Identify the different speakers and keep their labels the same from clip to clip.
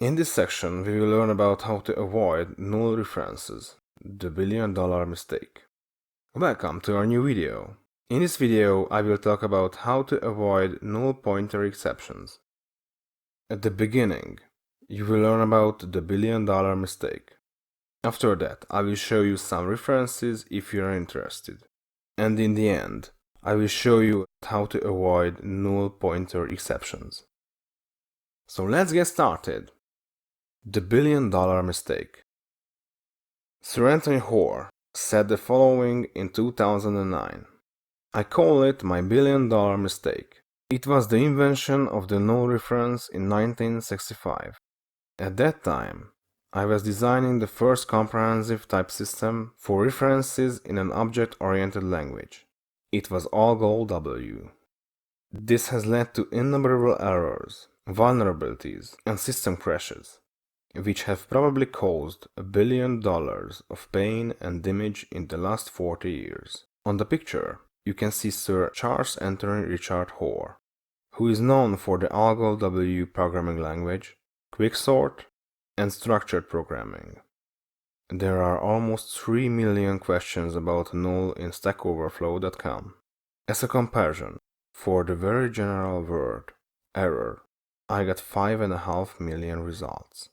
Speaker 1: In this section, we will learn about how to avoid null references, the billion-dollar mistake. Welcome to our new video. In this video, I will talk about how to avoid null pointer exceptions. At the beginning, you will learn about the billion-dollar mistake. After that, I will show you some references if you are interested. And in the end, I will show you how to avoid null pointer exceptions. So let's get started. The billion-dollar mistake. Sir Anthony Hoare said the following in 2009. I call it my billion-dollar mistake. It was the invention of the null reference in 1965. At that time, I was designing the first comprehensive type system for references in an object-oriented language. It was all gold W. This has led to innumerable errors, vulnerabilities, and system crashes, which have probably caused $1 billion of pain and damage in the last 40 years. On the picture, you can see Sir Charles Anthony Richard Hoare, who is known for the Algol W programming language, quicksort, and structured programming. There are almost 3 million questions about null in StackOverflow.com. As a comparison, for the very general word error, I got 5.5 million results.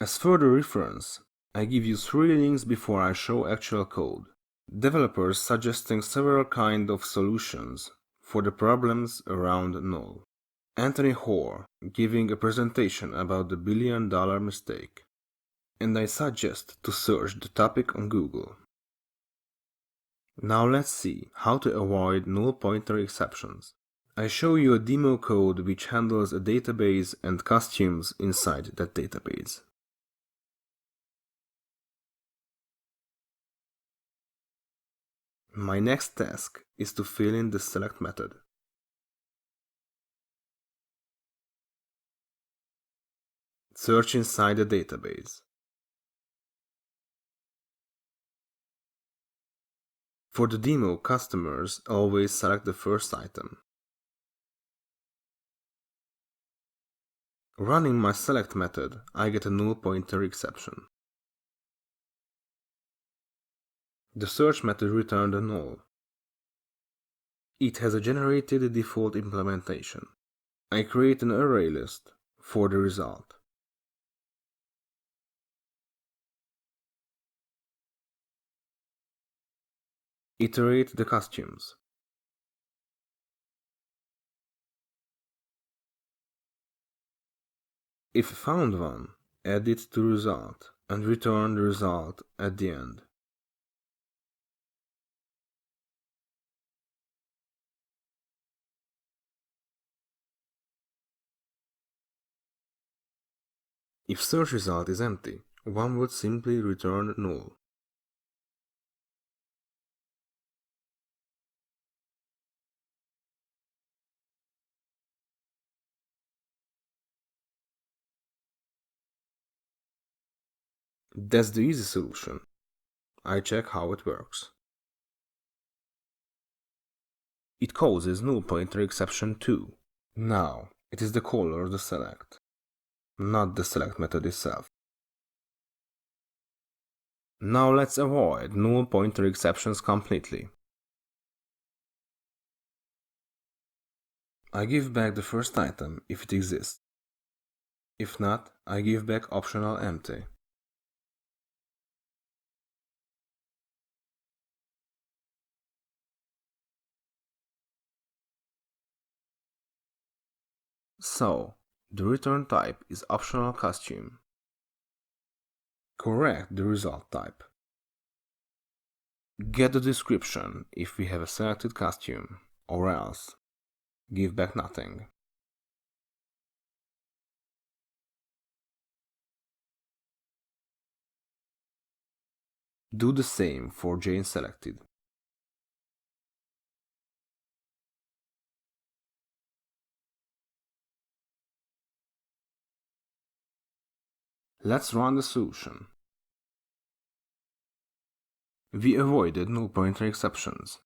Speaker 1: As further reference, I give you 3 links before I show actual code. Developers suggesting several kinds of solutions for the problems around null. Anthony Hoare giving a presentation about the billion-dollar mistake. And I suggest to search the topic on Google. Now let's see how to avoid null pointer exceptions. I show you a demo code which handles a database and costumes inside that database. My next task is to fill in the select method. Search inside the database. For the demo, customers always select the first item. Running my select method, I get a null pointer exception. The search method returned a null. It has a generated default implementation. I create an array list for the result. Iterate the costumes. If found one, add it to result and return the result at the end. If search result is empty, one would simply return null. That's the easy solution. I check how it works. It causes null pointer exception too. Now, it is the caller of the select, not the select method itself. Now let's avoid null pointer exceptions completely. I give back the first item if it exists. If not, I give back optional empty. So, the return type is optional costume. Correct the result type. Get the description if we have a selected costume, or else give back nothing. Do the same for Jane selected. Let's run the solution. We avoided null pointer exceptions.